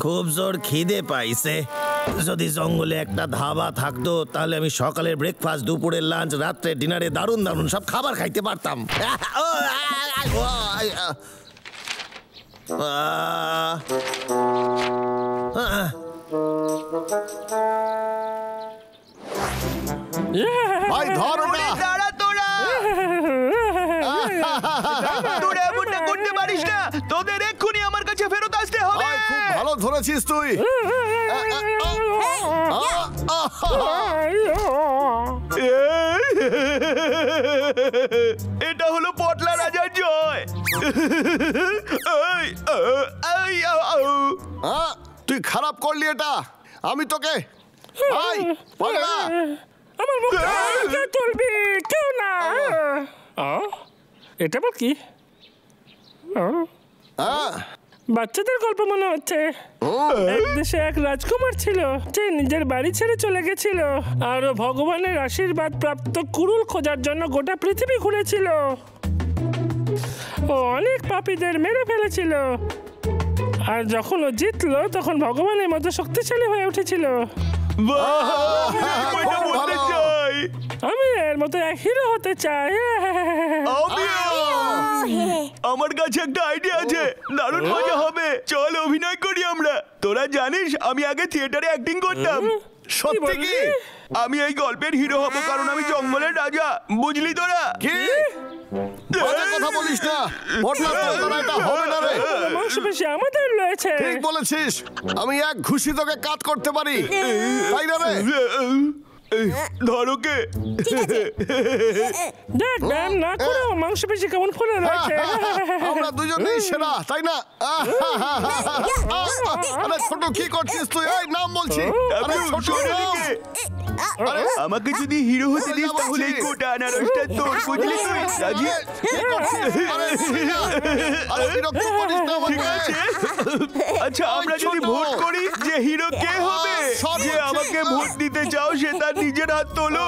খুব জোর খিদে পাইছে। যদি জঙ্গলে একটা ধাবা থাকতো তাহলে আমি সকালের ব্রেকফাস্ট, দুপুরের লাঞ্চ, রাত্রে ডিনারে দারুণ দারুণ সব খাবার খাইতে পারতাম। ভাই ধর ওটা। দাঁড়া তোরা, তোরা এমনটা করতে পারিস না। তোদের এক্ষুনি আমার কাছে ফেরত আসতে হবে। খুব ভালো ধরেছিস তুই। এটা হলো পটলা রাজার জয়। তুই খারাপ করলি এটা। আমি তোকে ভাই পটলা আমার মুখ চলবি কেউ না। এটা বল কি? বাচ্চাদের গল্প মনে হচ্ছে। এক দেশে এক রাজকুমার ছিল যে নিজের বাড়ি ছেড়ে চলে গেছিল আর ভগবানের আশীর্বাদ প্রাপ্ত কুড়ুল খোঁজার জন্য গোটা পৃথিবী ঘুরেছিল। ও অনেক পাপীদের মেরে ফেলেছিল আর যখন ও জিতলো তখন ভগবানের মতো শক্তিশালী হয়ে উঠেছিল। আমি এর মতো এক হিরো হতে চাই। আমার কাছে একটা আইডিয়া আছে, দারুণ মজা হবে। চল অভিনয় করি আমরা। তোরা জানিস আমি আগে থিয়েটারে অ্যাক্টিং করতাম। সত্যি কি? আমি এই গল্পের হিরো হব কারণ আমি জঙ্গলের রাজা, বুঝলি তোরা? কি কথা বলিস না পটলা, তোর এটা হবে না রে। মাংসপেশি আমাদের রয়েছে। ঠিক বলেছিস, আমি এক ঘুষি তোকে কাট করতে পারি, তাই না রে? ধরোকে দেখ ব্যায়াম না করে মাংসপেশি কেমন ফুলে রয়েছে। আমরা দুজনেই সেরা, তাই না? আরে ছোট কি করছিস তুই? এই নাম বলছি। আমাকে যদি হিরো হতে দিস তাহলে এই গোটা আনারসটা তোর, বুঝলি তুই? রাজি? ঠিক আছে। আচ্ছা আমরা যদি ভোট করি যে হিরো কে হবে, যে আমাকে ভোট দিতে চাও সে তার নিজের হাত তোলো।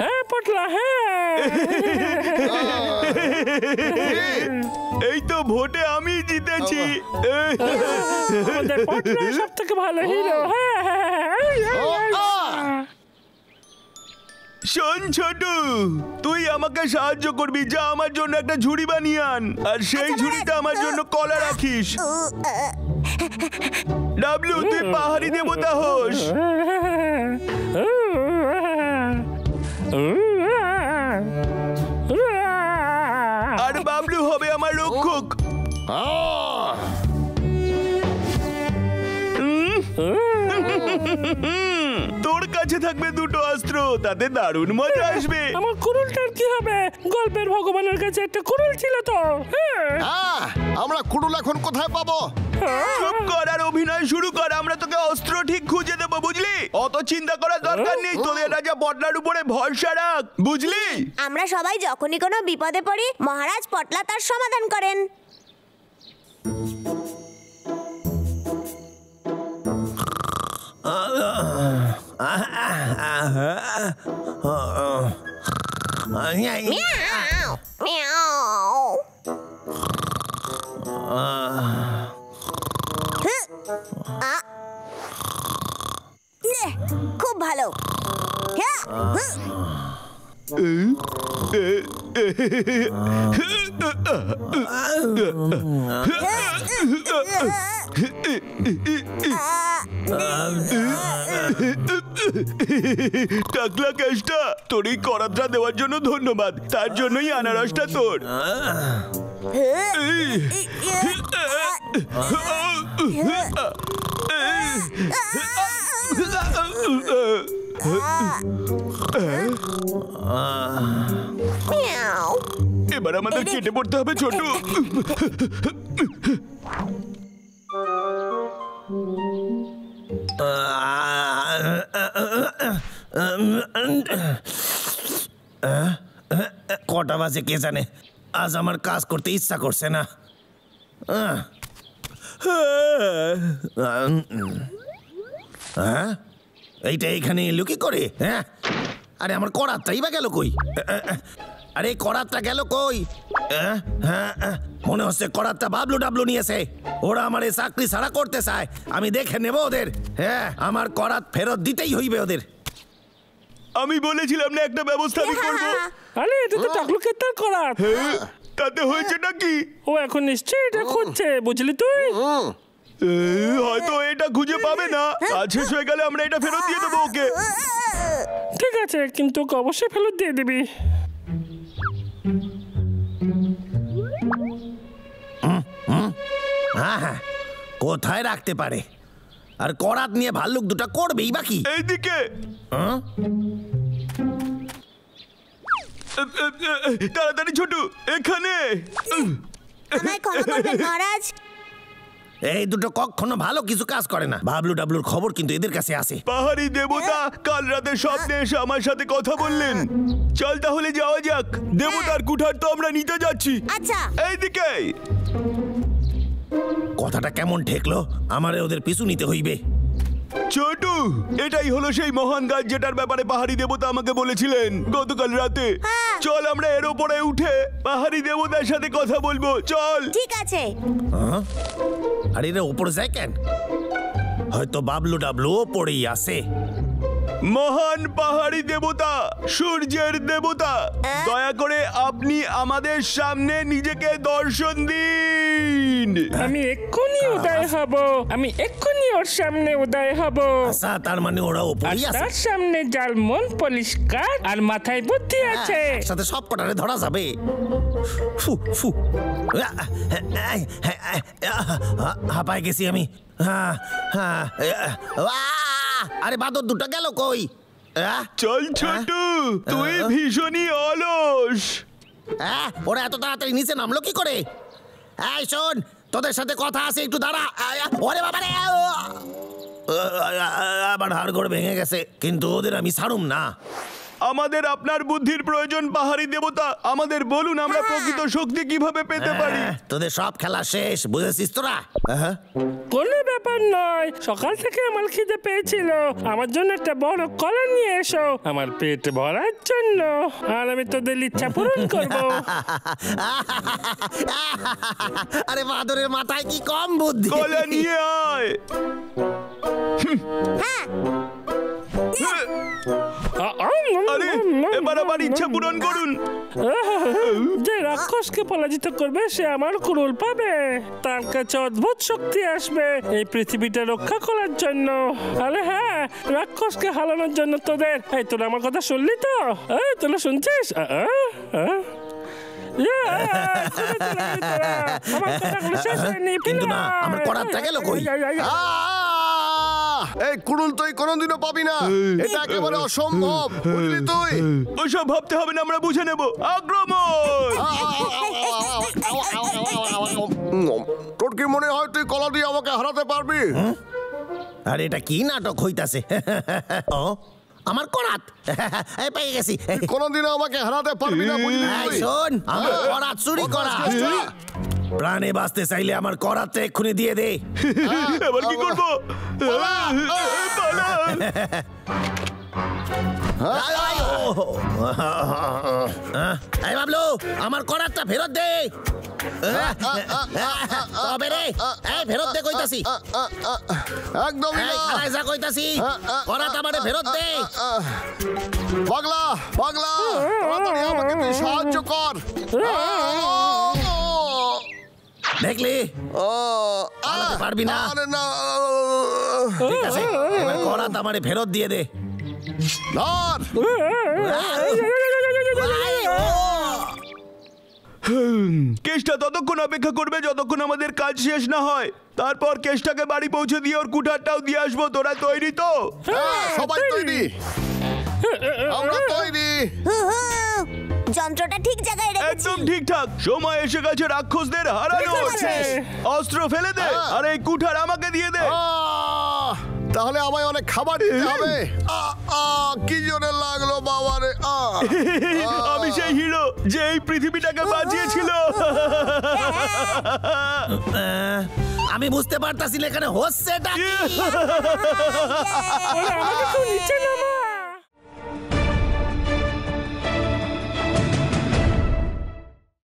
হ্যাঁ পটলা, হ্যাঁ। এই তো ভোটে আমি জিতেছি। আমাদের পটলা সবথেকে ভালো হিরো। শোন ছোটু, তুই আমাকে সাহায্য করবি, যা আমার জন্য একটা ঝুড়ি বানিয়ে আন আর সেই ঝুড়িতে আমার জন্য কলা রাখিস। ডাবলু তুই পাহাড়ি দেবতা হোস আর বাবলু হবে আমার রক্ষক। তোর কাছে থাকবে দুটো অস্ত্র, তাতে দারুণ মজা আসবে। আমার কুড়ুলটার কি হবে? গল্পের ভগবানের কাছে একটা কুড়ুল ছিল তো। আমরা কুড়ুল এখন কোথায় পাবো? চুপ কর আর অভিনয় শুরু কর। আমরা তোকে অস্ত্র ঠিক খুঁজে দেবো, বুঝলি? অত চিন্তা করার দরকার নেই। তোদের রাজা পটলার উপরে ভরসা রাখ, বুঝলি? আমরা সবাই যখনই কোনো বিপদে পড়ি মহারাজ পটলা তার সমাধান করেন। খুব ভালো। টাকলা কেষ্টা, তোর এই করাতটা দেওয়ার জন্য ধন্যবাদ। তার জন্যই আনারসটা তোর। এবার আমাদের কেটে পড়তে হবে ছোট। কটা বাজে কে জানে, আজ আমার কাজ করতে ইচ্ছা করছে না। এইটা এইখানে এলো কি করে? হ্যাঁ, আরে আমার করাতটাই বা গেল কই? আরে করাতটা গেল কই? মনে হচ্ছে করাতটা বাবলু ডাবলু নিয়েছে। ওরা আমার এই চাকরি ছাড়া করতে চায়। আমি দেখে নেব ওদের। হ্যাঁ, আমার করাত ফেরত দিতেই হইবে ওদের। আমি বলেছিলাম না একটা ব্যবস্থা আমি করবো। আরে এটা তো টাকলুকের তার করাত। তাতে হয়েছে নাকি? ও এখন নিশ্চয়ই এটা খুঁজছে, বুঝলি তুই? হয়তো এটা খুঁজে পাবে না। কাজ শেষ হয়ে গেলে আমরা এটা ফেরত দিয়ে দেবো ওকে। ঠিক আছে, কিন্তু ওকে অবশ্যই ফেরত দিয়ে দিবি। হ্যাঁ, কোথায় রাখতে পারে? আর করাত নিয়ে ভাল্লুক দুটা করবেই বাকি। এইদিকে তাড়াতাড়ি ছোটু, এখানে। আমায় ক্ষমা করবেন মহারাজ। এই দুটো কখনো ভালো কিছু কাজ করে না। বাবলু ডাবলুর খবর কিন্তু এদের কাছে আছে। পাহাড়ি দেবতা কাল রাতে স্বপ্নে এসে আমার সাথে কথা বললেন। চল তাহলে যাওয়া যাক। দেবতার কুঠার তো আমরা নিতে যাচ্ছি। আচ্ছা, এইদিকে। কথাটা কেমন ঠেকলো? আমারে ওদের পিছু নিতে হইবে। ছোটু, এটাই হলো সেই মহান গাছ যেটার ব্যাপারে পাহাড়ি দেবতা আমাকে বলেছিলেন গতকাল রাতে। চল আমরা এর উপরে উঠে পাহাড়ি দেবতার সাথে কথা বলবো। চল। ঠিক আছে। আর এরা উপরে যায় কেন? হয়তো বাবলু ডাবলু পড়েই আছে। মহান পাহাড়ি দেবতা, সূর্যের দেবতা, দয়া করে আপনি আমাদের সামনে নিজেকে দর্শন দিন। আমি এক্ষুনি উদয় হব। আমি এক্ষুনি ওর সামনে উদয় হব। আচ্ছা, তার মানে ওরা উপরেই আছে। তার সামনে যার মন পরিষ্কার আর মাথায় বুদ্ধি আছে। একসাথে সব কটারে ধরা যাবে। ফু ফু, হাঁপায় গেছি আমি। আরে বাদর দুটো গেল কই? চল ছোটু, তুই ভীষণই অলস। ওরা এত তাড়াতাড়ি নিচে নামলো কি করে? এই শোন, তোদের সাথে কথা আছে, একটু দাঁড়া। ওরে বাবা রে, আবার হাড়গোড় ভেঙে গেছে, কিন্তু ওদের আমি ছাড়ুম না। আমাদের আপনার বুদ্ধির প্রয়োজন পাহাড়ি দেবতা। আমাদের বলুন আমরা প্রকৃত শক্তি কিভাবে পেতে পারি। তোদের সব খেলা শেষ, বুঝেছিস তোরা? কোনো ব্যাপার নয়, সকাল থেকে আমার খিদে পেয়েছিল। আমার জন্য একটা বড় কলা নিয়ে এসো, আমার পেট ভরার জন্য, আর আমি তোদের ইচ্ছা পূরণ করব। আরে বাদরের মাথায় কি কম বুদ্ধি! কলা নিয়ে আয়। আরে এবার আমার ইচ্ছা পূরণ করুন। যে রাক্ষসকে পরাজিত করবে সে আমার কুড়ুল পাবে। তার কাছে অদ্ভুত শক্তি আসবে এই পৃথিবীটা রক্ষা করার জন্য। আরে হ্যাঁ, রাক্ষসকে হারানোর জন্য তোদের। এই তোরা আমার কথা শুনলি তো? তোরা শুনছিস? কিন্তু না, আমার করাতটা গেল কই? এই কুড়ুল তুই কোনোদিনও পাবি না। এটা একেবারে অসম্ভব, বুঝলি তুই? ওইসব ভাবতে হবে না, আমরা বুঝে নেব। আক্রমণ! তোর কি মনে হয় তুই কলা দিয়ে আমাকে হারাতে পারবি? আর এটা কি নাটক হইতাছে? আমার করাত পেয়ে গেছি। কোনোদিনও আমাকে হারাতে পারবি না, বুঝলি? শোন, আমার করাত চুরি করা। প্রাণে বাঁচতে চাইলে আমার করাতটা এক্ষুনি দিয়ে দে। এবার কি করবো? এই বাবলু, আমার করাতটা ফেরত দে। তবে রে, এই ফেরত দে কইতাছি। একদম যা কইতাছি, করাত আমারে ফেরত দে। পাগলা পাগলা, তাড়াতাড়ি আমাকে তুই সাহায্য কর। দেখলি পারবি না? ঠিক আছে, এবার করাত আমারে ফেরত দিয়ে দে। কেসটা ততক্ষণ অপেক্ষা করবে যতক্ষণ আমাদের কাজ শেষ না হয়। তারপর কেসটাকে বাড়ি পৌঁছে দিয়ে ওর কুঠারটাও দিয়ে আসবো। তোরা তৈরি তো? সবাই তৈরি, আমরা তৈরি। যন্ত্রটা ঠিক জায়গায় রেখেছি। একদম ঠিকঠাক। সময় এসে গেছে রাক্ষসদের হারানোর। অস্ত্র ফেলে দে আর এই কুঠার আমাকে দিয়ে দে। তাহলে আমায় অনেক খাবার দিতে হবে। কি জোরে লাগলো বাবা রে। আমি সেই হিরো যে এই পৃথিবীটাকে বাঁচিয়েছিল। আমি বুঝতে পারতাছি এখানে হচ্ছে এটা কি। নিচে নামা।